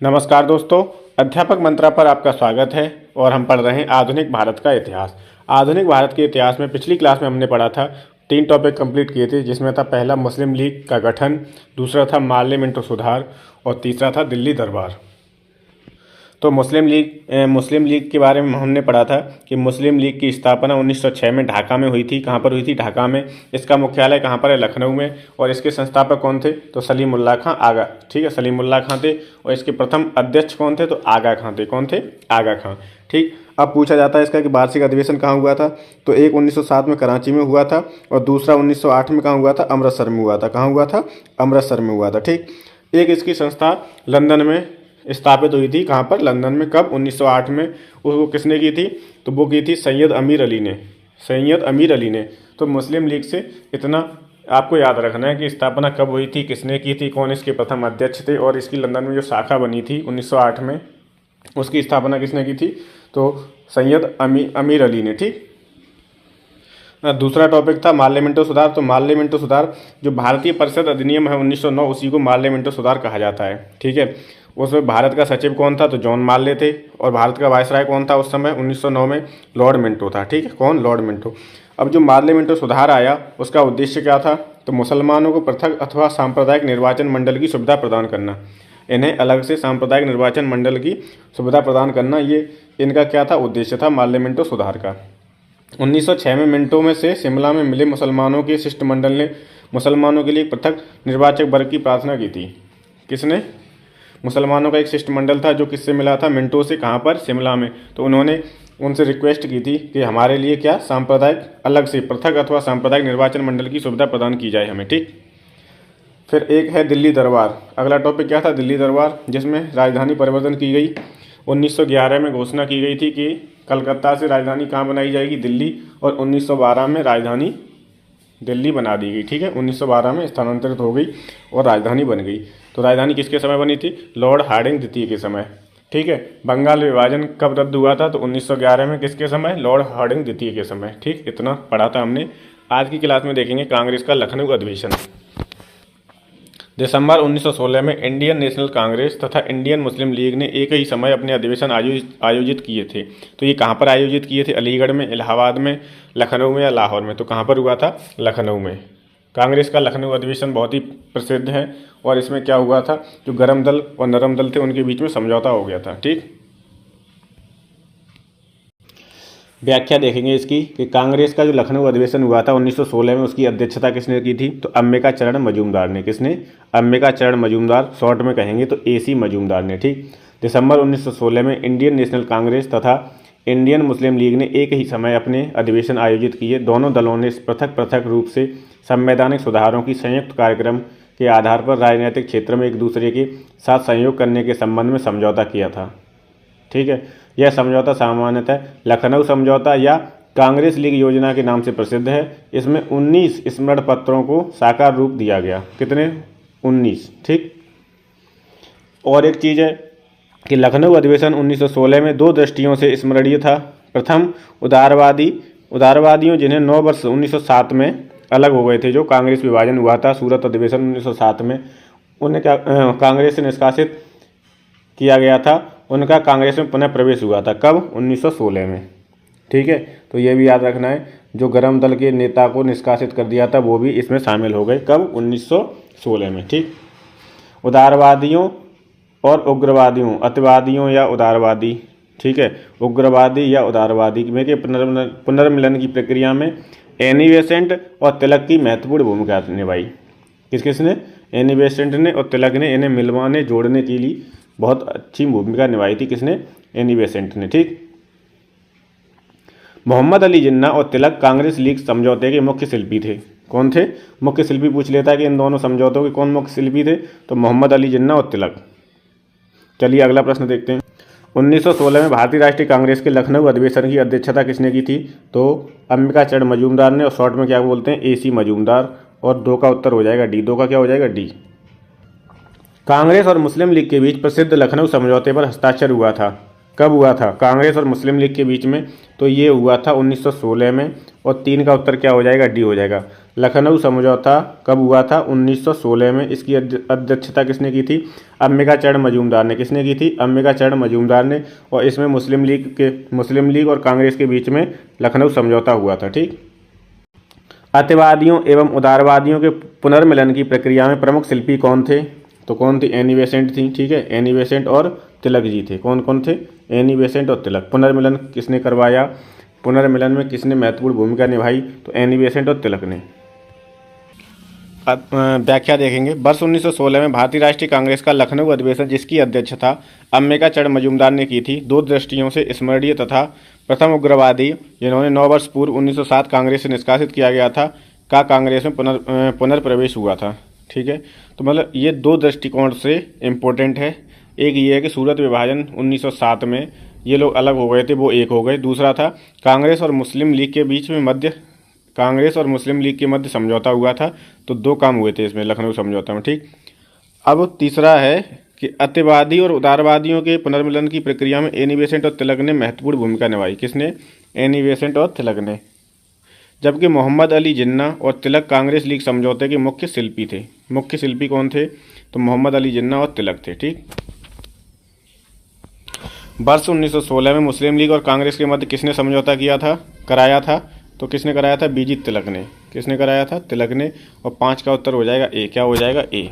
नमस्कार दोस्तों, अध्यापक मंत्रा पर आपका स्वागत है और हम पढ़ रहे हैं आधुनिक भारत का इतिहास। आधुनिक भारत के इतिहास में पिछली क्लास में हमने पढ़ा था, 3 टॉपिक कंप्लीट किए थे, जिसमें था पहला मुस्लिम लीग का गठन, दूसरा था मार्ले मिंटो सुधार और तीसरा था दिल्ली दरबार। तो मुस्लिम लीग के बारे में हमने पढ़ा था कि मुस्लिम लीग की स्थापना 1906 में ढाका में हुई थी। कहाँ पर हुई थी? ढाका में। इसका मुख्यालय कहाँ पर है? लखनऊ में। और इसके संस्थापक कौन थे? तो सलीमुल्लाह खां आगा। ठीक है, सलीमुल्लाह खां थे। और इसके प्रथम अध्यक्ष कौन थे? तो आगा खां थे। कौन थे? आगा खां। ठीक। अब पूछा जाता है इसका कि वार्षिक अधिवेशन कहाँ हुआ था? तो एक 1907 में कराची में हुआ था और दूसरा 1908 में कहाँ हुआ था? अमृतसर में हुआ था। कहाँ हुआ था? अमृतसर में हुआ था। ठीक। एक इसकी संस्था लंदन में स्थापित हुई थी। कहाँ पर? लंदन में। कब? 1908 में। वो किसने की थी? तो वो की थी सैयद अमीर अली ने। सैयद अमीर अली ने। तो मुस्लिम लीग से इतना आपको याद रखना है कि स्थापना कब हुई थी, किसने की थी, कौन इसके प्रथम अध्यक्ष थे, और इसकी लंदन में जो शाखा बनी थी 1908 में, उसकी स्थापना किसने की थी? तो सैयद अमीर अली ने। ठीक। दूसरा टॉपिक था मार्ले मिंटो सुधार। तो मार्ले मिंटो सुधार जो भारतीय परिषद अधिनियम है 1909, उसी को मार्ले मिंटो सुधार कहा जाता है। ठीक है। उसमें भारत का सचिव कौन था? तो जॉन मार्ले थे। और भारत का वायसराय कौन था उस समय 1909 में? लॉर्ड मिंटो था। ठीक है। कौन? Lord Minto. अब जो मार्ले मिंटो सुधार आया, उसका उद्देश्य क्या था? तो मुसलमानों को पृथक अथवा सांप्रदायिक निर्वाचन मंडल की सुविधा प्रदान करना। इन्हें अलग से सांप्रदायिक निर्वाचन मंडल की सुविधा प्रदान करना, ये इनका क्या था? उद्देश्य था मार्ले मिंटो सुधार का। 1906 में मिंटो में से शिमला में मिले मुसलमानों के शिष्टमंडल ने मुसलमानों के लिए पृथक निर्वाचक वर्ग की प्रार्थना की थी। किसने? मुसलमानों का एक शिष्टमंडल था जो किससे मिला था? मिंटो से। कहाँ पर? शिमला में। तो उन्होंने उनसे रिक्वेस्ट की थी कि हमारे लिए क्या सांप्रदायिक अलग से पृथक अथवा सांप्रदायिक निर्वाचन मंडल की सुविधा प्रदान की जाए हमें। ठीक। फिर एक है दिल्ली दरबार। अगला टॉपिक क्या था? दिल्ली दरबार, जिसमें राजधानी परिवर्तन की गई। 1911 में घोषणा की गई थी कि कलकत्ता से राजधानी कहाँ बनाई जाएगी? दिल्ली। और 1912 में राजधानी दिल्ली बना दी गई। ठीक है। 1912 में स्थानांतरित हो गई और राजधानी बन गई। तो राजधानी किसके समय बनी थी? लॉर्ड हार्डिंग द्वितीय के समय। ठीक है। बंगाल विभाजन कब रद्द हुआ था? तो 1911 में। किसके समय? लॉर्ड हार्डिंग द्वितीय के समय। ठीक। इतना पढ़ा था हमने। आज की क्लास में देखेंगे कांग्रेस का लखनऊ अधिवेशन। दिसंबर 1916 में इंडियन नेशनल कांग्रेस तथा इंडियन मुस्लिम लीग ने एक ही समय अपने अधिवेशन आयोजित किए थे। तो ये कहाँ पर आयोजित किए थे? अलीगढ़ में, इलाहाबाद में, लखनऊ में या लाहौर में? तो कहाँ पर हुआ था? लखनऊ में। कांग्रेस का लखनऊ अधिवेशन बहुत ही प्रसिद्ध है और इसमें क्या हुआ था? जो गर्म दल और नरम दल थे उनके बीच में समझौता हो गया था। ठीक। व्याख्या देखेंगे इसकी कि कांग्रेस का जो लखनऊ अधिवेशन हुआ था 1916 में, उसकी अध्यक्षता किसने की थी? तो अंबिका चरण मजूमदार ने। किसने? अंबिका चरण मजूमदार, शॉर्ट में कहेंगे तो AC मजूमदार ने। ठीक। दिसंबर 1916 में इंडियन नेशनल कांग्रेस तथा इंडियन मुस्लिम लीग ने एक ही समय अपने अधिवेशन आयोजित किए। दोनों दलों ने पृथक पृथक रूप से संवैधानिक सुधारों की संयुक्त कार्यक्रम के आधार पर राजनीतिक क्षेत्र में एक दूसरे के साथ सहयोग करने के संबंध में समझौता किया था। ठीक है। यह समझौता सामान्यतः लखनऊ समझौता या कांग्रेस लीग योजना के नाम से प्रसिद्ध है। इसमें 19 स्मरण पत्रों को साकार रूप दिया गया। कितने? 19। ठीक। और एक चीज़ है कि लखनऊ अधिवेशन 1916 में 2 दृष्टियों से स्मरणीय था। प्रथम, उदारवादियों जिन्हें 9 वर्ष 1907 में अलग हो गए थे, जो कांग्रेस विभाजन हुआ था सूरत अधिवेशन 1907 में, उन्हें क्या कांग्रेस से निष्कासित किया गया था। उनका कांग्रेस में पुनः प्रवेश हुआ था। कब? 1916 में। ठीक है। तो ये भी याद रखना है, जो गरम दल के नेता को निष्कासित कर दिया था वो भी इसमें शामिल हो गए। कब? 1916 में। ठीक। उदारवादियों और उग्रवादियों, अतिवादियों या उदारवादी, ठीक है, उग्रवादी या उदारवादी में के पुनर्मिलन की प्रक्रिया में एनी बेसेंट और तिलक की महत्वपूर्ण भूमिका निभाई। किसने? एनी बेसेंट ने और तिलक ने इन्हें मिलवाने जोड़ने के लिए बहुत अच्छी भूमिका निभाई थी। किसने? एनी बेसेंट ने। ठीक। मोहम्मद अली जिन्ना और तिलक कांग्रेस लीग समझौते के मुख्य शिल्पी थे। कौन थे? मुख्य शिल्पी पूछ लेता है कि इन दोनों समझौतों के कौन मुख्य शिल्पी थे? तो मोहम्मद अली जिन्ना और तिलक। चलिए अगला प्रश्न देखते हैं। 1916 में भारतीय राष्ट्रीय कांग्रेस के लखनऊ अधिवेशन की अध्यक्षता किसने की थी? तो अंबिका चरण मजूमदार ने, और शॉर्ट में क्या बोलते हैं? AC मजूमदार। और 2 का उत्तर हो जाएगा D। 2 का क्या हो जाएगा? D। कांग्रेस और मुस्लिम लीग के बीच प्रसिद्ध लखनऊ समझौते पर हस्ताक्षर हुआ था। कब हुआ था? कांग्रेस और मुस्लिम लीग के बीच में। तो ये हुआ था 1916 में। और 3 का उत्तर क्या हो जाएगा? D हो जाएगा। लखनऊ समझौता कब हुआ था? 1916 में। इसकी अध्यक्षता किसने की थी? अंबिकाचरण मजूमदार ने। किसने की थी? अंबिकाचरण मजूमदार ने। और इसमें मुस्लिम लीग और कांग्रेस के बीच में लखनऊ समझौता हुआ था। ठीक। अतिवादियों एवं उदारवादियों के पुनर्मिलन की प्रक्रिया में प्रमुख शिल्पी कौन थे? तो कौन थी? एनी बेसेंट थी। ठीक है, एनी बेसेंट और तिलक जी थे। कौन कौन थे? एनी बेसेंट और तिलक। पुनर्मिलन किसने करवाया? पुनर्मिलन में किसने महत्वपूर्ण भूमिका निभाई? तो एनी बेसेंट और तिलक ने। व्याख्या देखेंगे। वर्ष 1916 में भारतीय राष्ट्रीय कांग्रेस का लखनऊ अधिवेशन, जिसकी अध्यक्षता अंबिकाचरण मजूमदार ने की थी, दो दृष्टियों से स्मरणीय तथा प्रथम उग्रवादी, जिन्होंने 9 वर्ष पूर्व 1907 कांग्रेस से निष्कासित किया गया था, का कांग्रेस में पुनर्प्रवेश हुआ था। ठीक है, तो मतलब ये दो दृष्टिकोण से इम्पोर्टेंट है। एक ये है कि सूरत विभाजन 1907 में ये लोग अलग हो गए थे, वो एक हो गए। दूसरा था कांग्रेस और मुस्लिम लीग के मध्य समझौता हुआ था, तो दो काम हुए थे इसमें लखनऊ समझौता में। ठीक। अब तीसरा है कि अतिवादी और उदारवादियों के पुनर्मिलन की प्रक्रिया में एनी बेसेंट और तिलक ने महत्वपूर्ण भूमिका निभाई। किसने? एनी बेसेंट और तिलक ने। जबकि मोहम्मद अली जिन्ना और तिलक कांग्रेस लीग समझौते के मुख्य शिल्पी थे। मुख्य शिल्पी कौन थे? तो मोहम्मद अली जिन्ना और तिलक थे। ठीक। वर्ष 1916 में मुस्लिम लीग और कांग्रेस के मध्य किसने समझौता कराया था? तो किसने कराया था? बीजी तिलक ने। किसने कराया था? तिलक ने। और 5 का उत्तर हो जाएगा ए। क्या हो जाएगा? ए।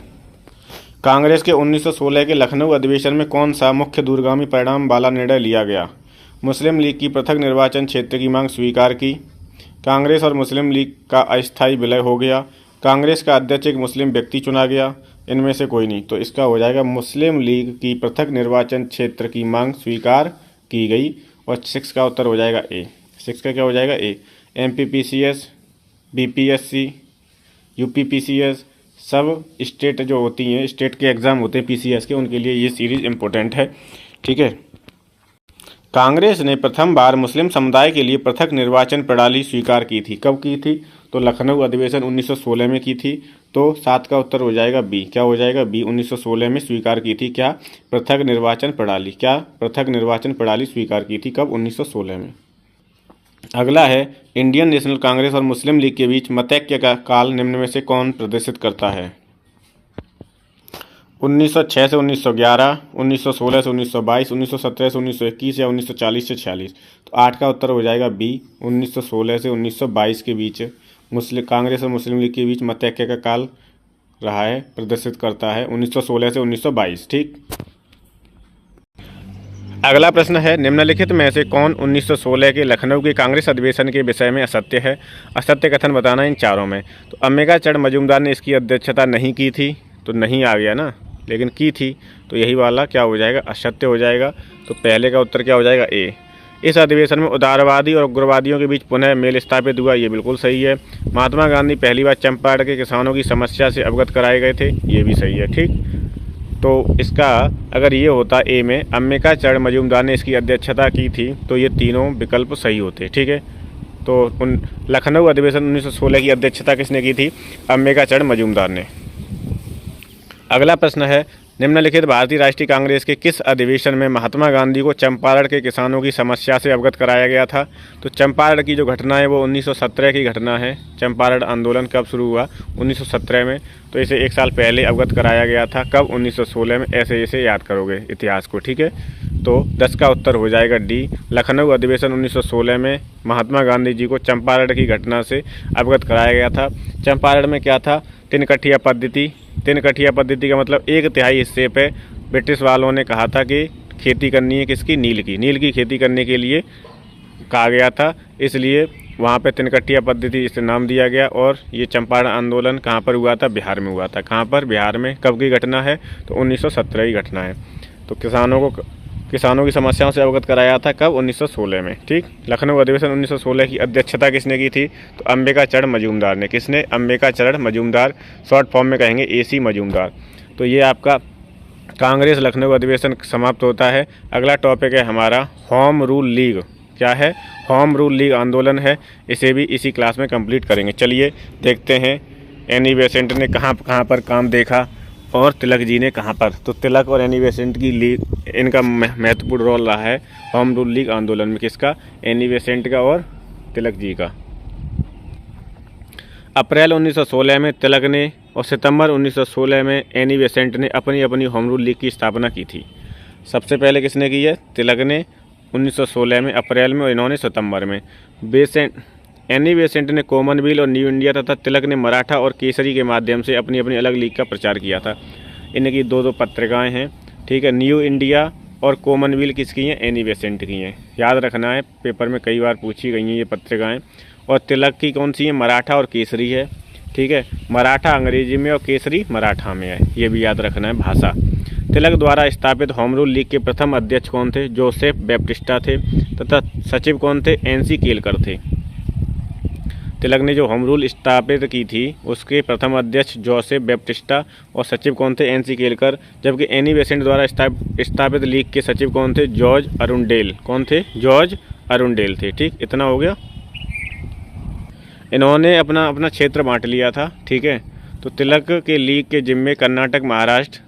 कांग्रेस के 1916 के लखनऊ अधिवेशन में कौन सा मुख्य दूरगामी परिणाम वाला निर्णय लिया गया? मुस्लिम लीग की पृथक निर्वाचन क्षेत्र की मांग स्वीकार की, कांग्रेस और मुस्लिम लीग का अस्थायी विलय हो गया, कांग्रेस का अध्यक्ष एक मुस्लिम व्यक्ति चुना गया, इनमें से कोई नहीं। तो इसका हो जाएगा मुस्लिम लीग की पृथक निर्वाचन क्षेत्र की मांग स्वीकार की गई। और 6 का उत्तर हो जाएगा ए। 6 का क्या हो जाएगा? ए। MPPCS, BPSC, UPPCS सब स्टेट जो होती हैं, स्टेट के एग्ज़ाम होते हैं PCS के, उनके लिए ये सीरीज़ इम्पोर्टेंट है। ठीक है। कांग्रेस ने प्रथम बार मुस्लिम समुदाय के लिए पृथक निर्वाचन प्रणाली स्वीकार की थी। कब की थी? तो लखनऊ अधिवेशन 1916 में की थी। तो 7 का उत्तर हो जाएगा बी। क्या हो जाएगा? बी। 1916 में स्वीकार की थी। क्या? पृथक निर्वाचन प्रणाली। क्या? पृथक निर्वाचन प्रणाली स्वीकार की थी। कब? 1916 में। अगला है इंडियन नेशनल कांग्रेस और मुस्लिम लीग के बीच मतैक्य का काल निम्न में से कौन प्रदर्शित करता है? 1906 से 1911, 1916 से 1922, 1917 से 1921 या 1940 से 46। तो 8 का उत्तर हो जाएगा बी। 1916 से 1922 के बीच कांग्रेस और मुस्लिम लीग के बीच मतैक्य का काल रहा है, प्रदर्शित करता है 1916 से 1922। ठीक। अगला प्रश्न है, निम्नलिखित में से कौन 1916 के लखनऊ के कांग्रेस अधिवेशन के विषय में असत्य है? असत्य कथन बताना इन चारों में। तो अंबिकाचरण मजूमदार ने इसकी अध्यक्षता नहीं की थी, तो नहीं आ गया ना, लेकिन की थी, तो यही वाला क्या हो जाएगा? असत्य हो जाएगा। तो पहले का उत्तर क्या हो जाएगा? ए। इस अधिवेशन में उदारवादी और उग्रवादियों के बीच पुनः मेल स्थापित हुआ, ये बिल्कुल सही है। महात्मा गांधी पहली बार चंपारण के किसानों की समस्या से अवगत कराए गए थे, ये भी सही है। ठीक। तो इसका अगर ये होता ए में अंबिकाचरण मजूमदार ने इसकी अध्यक्षता की थी, तो ये तीनों विकल्प सही होते। ठीक है। तो लखनऊ अधिवेशन 1916 की अध्यक्षता किसने की थी? अंबिकाचरण मजूमदार ने। अगला प्रश्न है, निम्नलिखित भारतीय राष्ट्रीय कांग्रेस के किस अधिवेशन में महात्मा गांधी को चंपारण के किसानों की समस्या से अवगत कराया गया था? तो चंपारण की जो घटना है वो 1917 की घटना है। चंपारण आंदोलन कब शुरू हुआ? 1917 में। तो इसे 1 साल पहले अवगत कराया गया था। कब? 1916 में। ऐसे याद करोगे इतिहास को। ठीक है। तो 10 का उत्तर हो जाएगा डी। लखनऊ अधिवेशन 1916 में महात्मा गांधी जी को चंपारण की घटना से अवगत कराया गया था। चंपारण में क्या था? 3 कठिया पद्धति। 3 कठिया पद्धति का मतलब 1/3 हिस्से पे ब्रिटिश वालों ने कहा था कि खेती करनी है किसकी? नील की। नील की खेती करने के लिए कहा गया था, इसलिए वहाँ पे 3 कठिया पद्धति इसे नाम दिया गया। और ये चंपारण आंदोलन कहाँ पर हुआ था? बिहार में हुआ था। कहाँ पर? बिहार में। कब की घटना है? तो 1917 की घटना है। तो किसानों की समस्याओं से अवगत कराया था। कब? 1916 में। ठीक। लखनऊ अधिवेशन 1916 की अध्यक्षता किसने की थी? तो अंबिकाचरण मजूमदार ने। किसने? अंबिकाचरण मजूमदार। शॉर्ट फॉर्म में कहेंगे AC मजूमदार। तो ये आपका कांग्रेस लखनऊ अधिवेशन समाप्त होता है। अगला टॉपिक है हमारा होम रूल लीग। क्या है? होम रूल लीग आंदोलन है। इसे भी इसी क्लास में कंप्लीट करेंगे। चलिए देखते हैं एनी बेसेंट ने कहाँ पर काम देखा और तिलक जी ने कहाँ पर। तो तिलक और एनी बेसेंट की लीग, इनका महत्वपूर्ण रोल रहा है होम रूल लीग आंदोलन में। किसका? एनी बेसेंट का और तिलक जी का। अप्रैल 1916 में तिलक ने और सितंबर 1916 में एनी बेसेंट ने अपनी अपनी होम रूल लीग की स्थापना की थी। सबसे पहले किसने की है? तिलक ने 1916 में अप्रैल में और इन्होंने सितंबर में। एनी बेसेंट ने कॉमनवेल्थ और न्यू इंडिया तथा तिलक ने मराठा और केसरी के माध्यम से अपनी अपनी अलग लीग का प्रचार किया था। इनकी दो दो पत्रिकाएं हैं, ठीक है। न्यू इंडिया और कॉमनवेल्थ किसकी हैं? एनी बेसेंट की हैं। याद रखना है, पेपर में कई बार पूछी गई हैं ये पत्रिकाएं। और तिलक की कौन सी है? मराठा और केसरी है, ठीक है। मराठा अंग्रेजी में और केसरी मराठा में है, ये भी याद रखना है भाषा। तिलक द्वारा स्थापित होम रूल लीग के प्रथम अध्यक्ष कौन थे? जोसेफ बैप्टिस्टा थे तथा सचिव कौन थे? एनसी केलकर थे। तिलक ने जो होम रूल स्थापित की थी उसके प्रथम अध्यक्ष जोसेफ बैप्टिस्टा और सचिव कौन थे? एनसी केलकर। जबकि एनी बेसेंट द्वारा स्थापित लीग के सचिव कौन थे? George Arundale. कौन थे? जॉर्ज अरुंडेल थे, ठीक। इतना हो गया। इन्होंने अपना अपना क्षेत्र बांट लिया था, ठीक है। तो तिलक के लीग के जिम्मे कर्नाटक, महाराष्ट्र,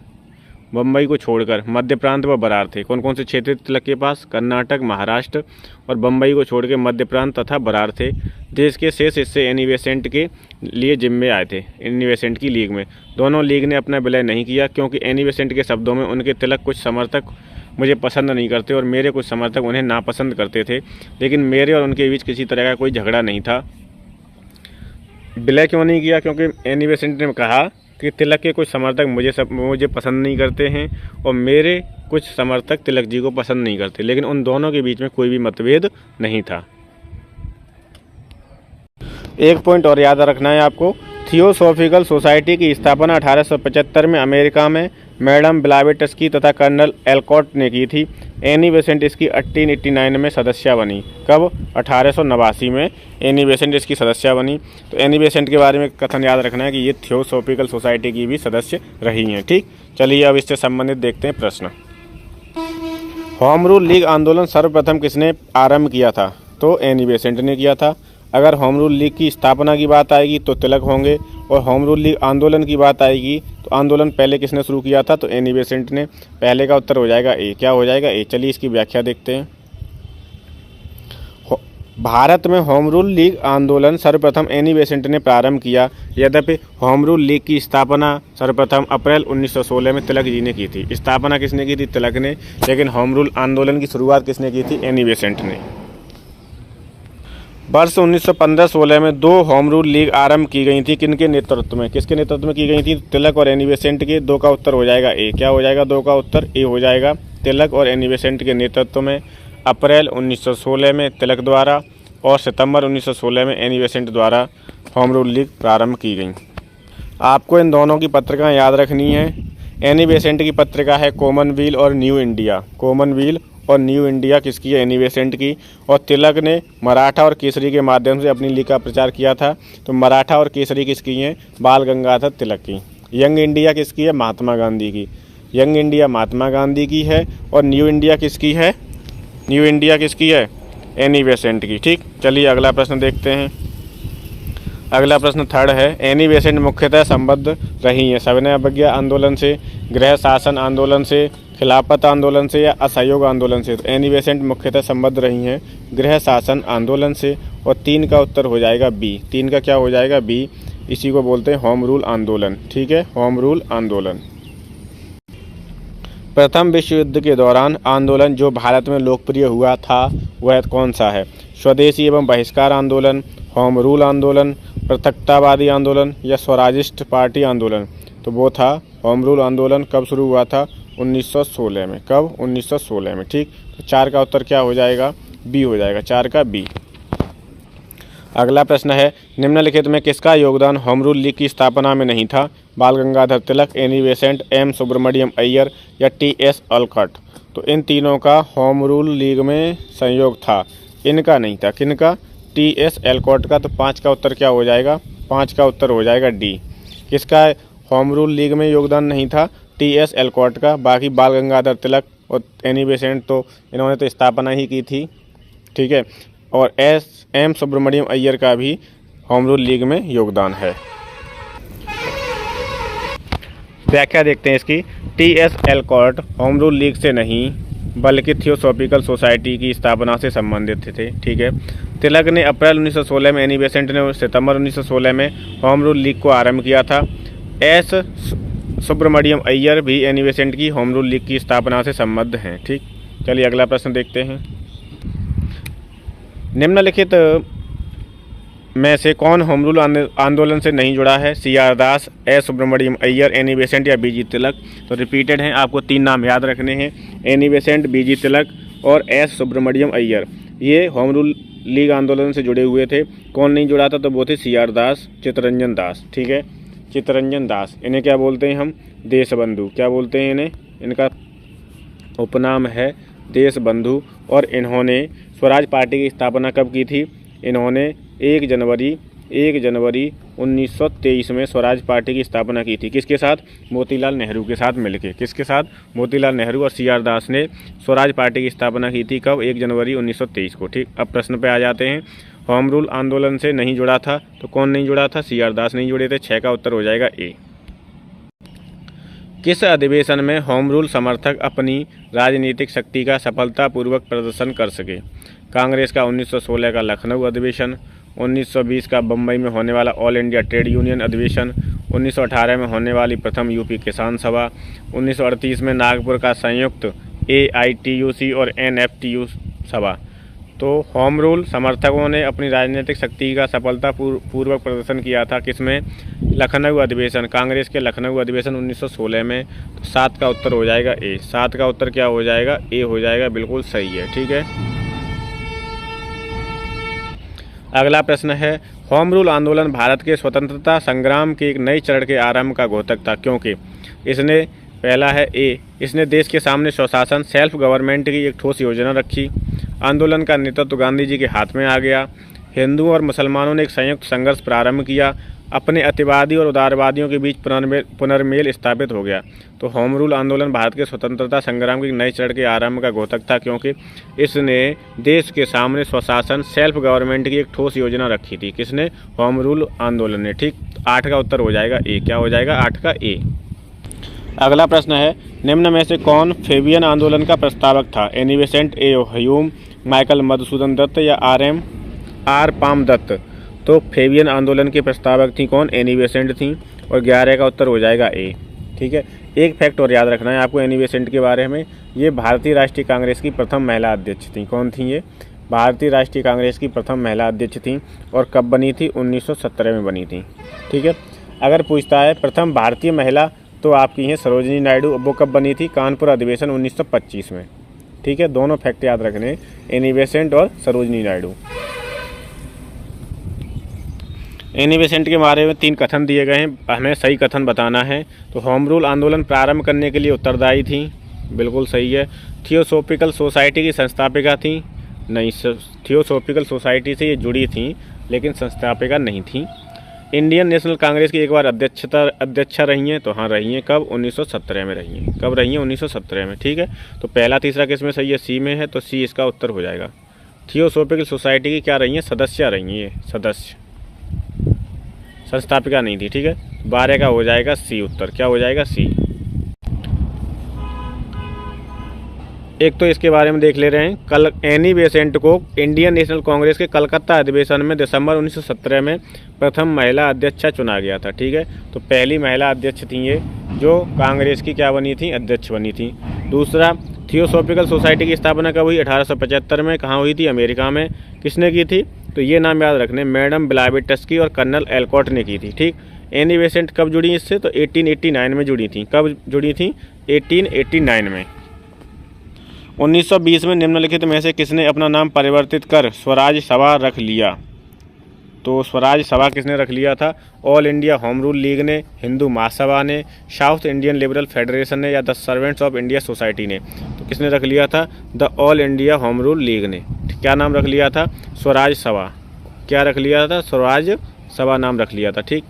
बम्बई को छोड़कर मध्य प्रांत व बरार थे। कौन कौन से क्षेत्र तिलक के पास? कर्नाटक, महाराष्ट्र और बम्बई को छोड़ के मध्य प्रांत तथा बरार थे। देश के शेष हिस्से एनी बेसेंट के लिए जिम्मे आए थे। एनी बेसेंट की लीग में दोनों लीग ने अपना विलय नहीं किया, क्योंकि एनी बेसेंट के शब्दों में उनके तिलक कुछ समर्थक मुझे पसंद नहीं करते और मेरे कुछ समर्थक उन्हें नापसंद करते थे, लेकिन मेरे और उनके बीच किसी तरह का कोई झगड़ा नहीं था। विलय क्यों नहीं किया? क्योंकि एनी बेसेंट ने कहा कि तिलक के कुछ समर्थक मुझे पसंद नहीं करते हैं और मेरे कुछ समर्थक तिलक जी को पसंद नहीं करते, लेकिन उन दोनों के बीच में कोई भी मतभेद नहीं था। एक पॉइंट और याद रखना है आपको, थियोसॉफिकल सोसाइटी की स्थापना 1875 में अमेरिका में मैडम ब्लावेटस्की तथा कर्नल एलकॉट ने की थी। एनी बेसेंट इसकी 1889 में सदस्य बनी। कब? 1889 में एनी बेसेंट इसकी सदस्य बनी। तो एनी बेसेंट के बारे में कथन याद रखना है कि ये थियोसॉफिकल सोसाइटी की भी सदस्य रही हैं, ठीक। चलिए अब इससे संबंधित देखते हैं प्रश्न। होम रूल लीग आंदोलन सर्वप्रथम किसने आरंभ किया था? तो एनी बेसेंट ने किया था। अगर होम रूल लीग की स्थापना की बात आएगी तो तिलक होंगे, और होम रूल लीग आंदोलन की बात आएगी तो आंदोलन पहले किसने शुरू किया था? तो एनी बेसेंट ने। पहले का उत्तर हो जाएगा ए। क्या हो जाएगा? ए। चलिए इसकी व्याख्या देखते हैं। भारत में होम रूल लीग आंदोलन सर्वप्रथम एनी बेसेंट ने प्रारंभ किया। यद्यपि होम रूल लीग की स्थापना सर्वप्रथम अप्रैल 1916 में तिलक जी ने की थी। स्थापना किसने की थी? तिलक ने। लेकिन होम रूल आंदोलन की शुरुआत किसने की थी? एनी बेसेंट ने। वर्ष 1915-16 में दो होम रूल लीग आरंभ की गई थी। किनके नेतृत्व में? किसके नेतृत्व में की गई थी? तिलक और एनी बेसेंट के। दो का उत्तर हो जाएगा ए। क्या हो जाएगा? दो का उत्तर ए हो जाएगा। तिलक और एनी बेसेंट के नेतृत्व में अप्रैल 1916 में तिलक द्वारा और सितंबर 1916 में एनी बेसेंट द्वारा होम रूल लीग प्रारंभ की गई। आपको इन दोनों की पत्रिका याद रखनी है। एनी बेसेंट की पत्रिका है कॉमनवेल्थ और न्यू इंडिया। कॉमनवेल्थ और न्यू इंडिया किसकी है? एनी बेसेंट की। और तिलक ने मराठा और केसरी के माध्यम से अपनी लीग का प्रचार किया था। तो मराठा और केसरी किसकी हैं? बाल गंगाधर तिलक की। यंग इंडिया किसकी है? महात्मा गांधी की। यंग इंडिया महात्मा गांधी की है। और न्यू इंडिया किसकी है? न्यू इंडिया किसकी है? एनी बेसेंट की, ठीक। चलिए अगला प्रश्न देखते हैं। अगला प्रश्न थर्ड है। एनी बेसेंट मुख्यतः संबद्ध रही हैं सविनय अवज्ञा आंदोलन से, गृह शासन आंदोलन से, खिलाफत आंदोलन से या असहयोग आंदोलन से? तो एनी बेसेंट मुख्यतः संबद्ध रही हैं गृह शासन आंदोलन से। और 3 का उत्तर हो जाएगा बी। 3 का क्या हो जाएगा? बी। इसी को बोलते हैं होम रूल आंदोलन, ठीक है। होम रूल आंदोलन। प्रथम विश्व युद्ध के दौरान आंदोलन जो भारत में लोकप्रिय हुआ था वह कौन सा है? स्वदेशी एवं बहिष्कार आंदोलन, होम रूल आंदोलन, पृथकतावादी आंदोलन या स्वराजिस्ट पार्टी आंदोलन? तो वो था होम रूल आंदोलन। कब शुरू हुआ था? 1916 में। कब? 1916 में, ठीक। तो 4 का उत्तर क्या हो जाएगा? बी हो जाएगा। 4 का बी। अगला प्रश्न है, निम्नलिखित में किसका योगदान होम रूल लीग की स्थापना में नहीं था? Bal Gangadhar Tilak, Annie Besant, M Subramania Iyer या टी.एस. अलकट? तो इन तीनों का होम रूल लीग में संयोग था, इनका नहीं था। किनका? टी.एस. अलकट का। तो 5 का उत्तर क्या हो जाएगा? 5 का उत्तर हो जाएगा डी। किसका होम रूल लीग में योगदान नहीं था? टी.एस. अलकट का। बाकी बाल गंगाधर तिलक और एनी बेसेंट तो इन्होंने तो स्थापना ही की थी, ठीक है। और एम सुब्रमण्यम अय्यर का भी होम रूल लीग में योगदान है। व्याख्या देखते हैं इसकी। टी.एस. अलकट होम रूल लीग से नहीं, बल्कि थियोसॉफिकल सोसाइटी की स्थापना से संबंधित थे। ठीक है। तिलक ने अप्रैल 1916 में, एनी बेसेंट ने सितंबर 1916 में होम रूल लीग को आरंभ किया था। एस सुब्रमण्यम अय्यर भी एनी बेसेंट की होम रूल लीग की स्थापना से संबद्ध हैं। ठीक, चलिए अगला प्रश्न देखते हैं। निम्नलिखित में से कौन होम रूल आंदोलन से नहीं जुड़ा है? C R Das, S Subramania Iyer, Annie Besant या बीजी तिलक। तो रिपीटेड हैं, आपको 3 नाम याद रखने हैं, एनी बेसेंट, बीजी तिलक और एस सुब्रमण्यम अय्यर। ये होम रूल लीग आंदोलन से जुड़े हुए थे। कौन नहीं जुड़ा था? तो वो थे सी आर दास, चित्तरंजन दास। ठीक है, चित्तरंजन दास। इन्हें क्या बोलते हैं हम? देशबंधु। क्या बोलते हैं इन्हें? इनका उपनाम है देशबंधु। और इन्होंने स्वराज पार्टी की स्थापना कब की थी? इन्होंने 1 जनवरी 1923 में स्वराज पार्टी की स्थापना की थी। किसके साथ? मोतीलाल नेहरू के साथ मिलके। किसके साथ? मोतीलाल नेहरू और सी आर दास ने स्वराज पार्टी की स्थापना की थी। कब? 1 जनवरी 1923 को। ठीक, अब प्रश्न पे आ जाते हैं। होम रूल आंदोलन से नहीं जुड़ा था, तो कौन नहीं जुड़ा था? सी आर दास नहीं जुड़े थे। 6 का उत्तर हो जाएगा ए। किस अधिवेशन में होम रूल समर्थक अपनी राजनीतिक शक्ति का सफलतापूर्वक प्रदर्शन कर सके? कांग्रेस का 1916 का लखनऊ अधिवेशन, 1920 का बम्बई में होने वाला ऑल इंडिया ट्रेड यूनियन अधिवेशन, 1918 में होने वाली प्रथम यूपी किसान सभा, 1938 में नागपुर का संयुक्त AITUC और NFTU सभा। तो होम रूल समर्थकों ने अपनी राजनीतिक शक्ति का सफलतापूर्वक प्रदर्शन किया था किसमें? लखनऊ अधिवेशन, कांग्रेस के लखनऊ अधिवेशन 1916 में। तो 7 का उत्तर हो जाएगा ए। 7 का उत्तर क्या हो जाएगा? ए हो जाएगा, बिल्कुल सही है। ठीक है, अगला प्रश्न है, होम रूल आंदोलन भारत के स्वतंत्रता संग्राम के एक नए चरण के आरंभ का घोतक था क्योंकि इसने, पहला है ए, इसने देश के सामने स्वशासन सेल्फ गवर्नमेंट की एक ठोस योजना रखी। आंदोलन का नेतृत्व गांधी जी के हाथ में आ गया। हिंदुओं और मुसलमानों ने एक संयुक्त संघर्ष प्रारंभ किया। अपने अतिवादी और उदारवादियों के बीच पुनर्मेल स्थापित हो गया। तो होम रूल आंदोलन भारत के स्वतंत्रता संग्राम के नए चरण के आरंभ का घोतक था क्योंकि इसने देश के सामने स्वशासन सेल्फ गवर्नमेंट की एक ठोस योजना रखी थी। किसने? होम रूल आंदोलन ने। ठीक, 8 का उत्तर हो जाएगा ए। क्या हो जाएगा? 8 का ए। अगला प्रश्न है, निम्न में से कौन फेबियन आंदोलन का प्रस्तावक था? एनी बेसेंट, ए ह्यूम, माइकल मधुसूदन दत्त या आर पाम दत्त। तो फेबियन आंदोलन के प्रस्तावक थी कौन? एनी बेसेंट थी। और 11 का उत्तर हो जाएगा ए। ठीक है, एक फैक्ट और याद रखना है आपको एनी बेसेंट के बारे में। ये भारतीय राष्ट्रीय कांग्रेस की प्रथम महिला अध्यक्ष थी। कौन थी ये? भारतीय राष्ट्रीय कांग्रेस की प्रथम महिला अध्यक्ष थी। और कब बनी थी? 1917 में बनी थी। ठीक है, अगर पूछता है प्रथम भारतीय महिला, तो आपकी हैं सरोजिनी नायडू। वो कब बनी थी? कानपुर अधिवेशन 1925 में। ठीक है, दोनों फैक्ट याद रखने, एनी बेसेंट और सरोजिनी नायडू। एनी बेसेंट के बारे में 3 कथन दिए गए हैं, हमें सही कथन बताना है। तो होम रूल आंदोलन प्रारंभ करने के लिए उत्तरदायी थी, बिल्कुल सही है। थियोसॉफिकल सोसाइटी की संस्थापिका थी? नहीं, थियोसॉफिकल सोसाइटी से ये जुड़ी थी लेकिन संस्थापिका नहीं थी। इंडियन नेशनल कांग्रेस की एक बार अध्यक्षा रही हैं? तो हाँ रही हैं। कब? 1917 में रही हैं। कब रही हैं? 1917 में। ठीक है, तो पहला तीसरा किस में सही है? सी में है, तो सी इसका उत्तर हो जाएगा। थियोसॉफिकल सोसाइटी की क्या रही हैं? सदस्य रही हैं। ये सदस्य, संस्थापिका नहीं थी। ठीक है, 12 का हो जाएगा सी उत्तर। क्या हो जाएगा? सी। एक तो इसके बारे में देख ले रहे हैं। एनी बेसेंट को इंडियन नेशनल कांग्रेस के कलकत्ता अधिवेशन में दिसंबर 1917 में प्रथम महिला अध्यक्षा चुना गया था। ठीक है, तो पहली महिला अध्यक्ष थी ये, जो कांग्रेस की क्या बनी थी? अध्यक्ष बनी थी। दूसरा, थियोसॉफिकल सोसाइटी की स्थापना कब हुई? 1875 में। कहाँ हुई थी? अमेरिका में। किसने की थी? तो ये नाम याद रखने, मैडम ब्लावेटस्की और कर्नल एलकॉट ने की थी। ठीक, एनी बेसेंट कब जुड़ी इससे? तो 1889 में जुड़ी थी। कब जुड़ी थी? 1889 में। 1920 में निम्नलिखित में से किसने अपना नाम परिवर्तित कर स्वराज सभा रख लिया? तो स्वराज सभा किसने रख लिया था? All India home rule league ने, हिंदू महासभा ने, साउथ इंडियन लिबरल फेडरेशन ने या the servants of India society ने। तो किसने रख लिया था? The all India home rule league ने। क्या नाम रख लिया था? स्वराज सभा। क्या रख लिया था? स्वराज सभा नाम रख लिया था। ठीक,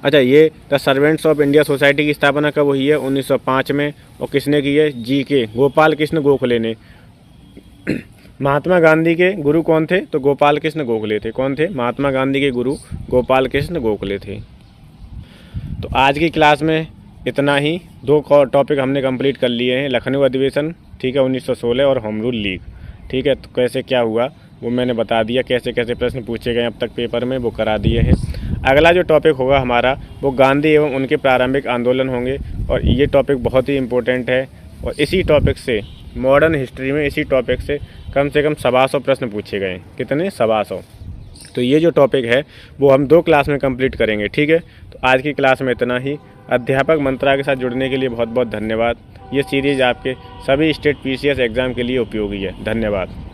अच्छा, ये the servants of India society की स्थापना कब हुई है? 1905 में। और किसने की है? जी.के. गोपाल कृष्ण गोखले ने। महात्मा गांधी के गुरु कौन थे? तो गोपाल कृष्ण गोखले थे। कौन थे? महात्मा गांधी के गुरु गोपाल कृष्ण गोखले थे। तो आज की क्लास में इतना ही। 2 टॉपिक हमने कंप्लीट कर लिए हैं, लखनऊ अधिवेशन ठीक है, 1916 और होम रूल लीग। ठीक है, तो कैसे क्या हुआ वो मैंने बता दिया, कैसे कैसे प्रश्न पूछे गए अब तक पेपर में वो करा दिए हैं। अगला जो टॉपिक होगा हमारा वो गांधी एवं उनके प्रारंभिक आंदोलन होंगे, और ये टॉपिक बहुत ही इम्पोर्टेंट है। और इसी टॉपिक से मॉडर्न हिस्ट्री में इसी टॉपिक से कम 100 प्रश्न पूछे गए। कितने? 100। तो ये जो टॉपिक है वो हम 2 क्लास में कंप्लीट करेंगे। ठीक है, तो आज की क्लास में इतना ही। अध्यापक मंत्रा के साथ जुड़ने के लिए बहुत बहुत धन्यवाद। ये सीरीज़ आपके सभी स्टेट पीसीएस एग्ज़ाम के लिए उपयोगी है। धन्यवाद।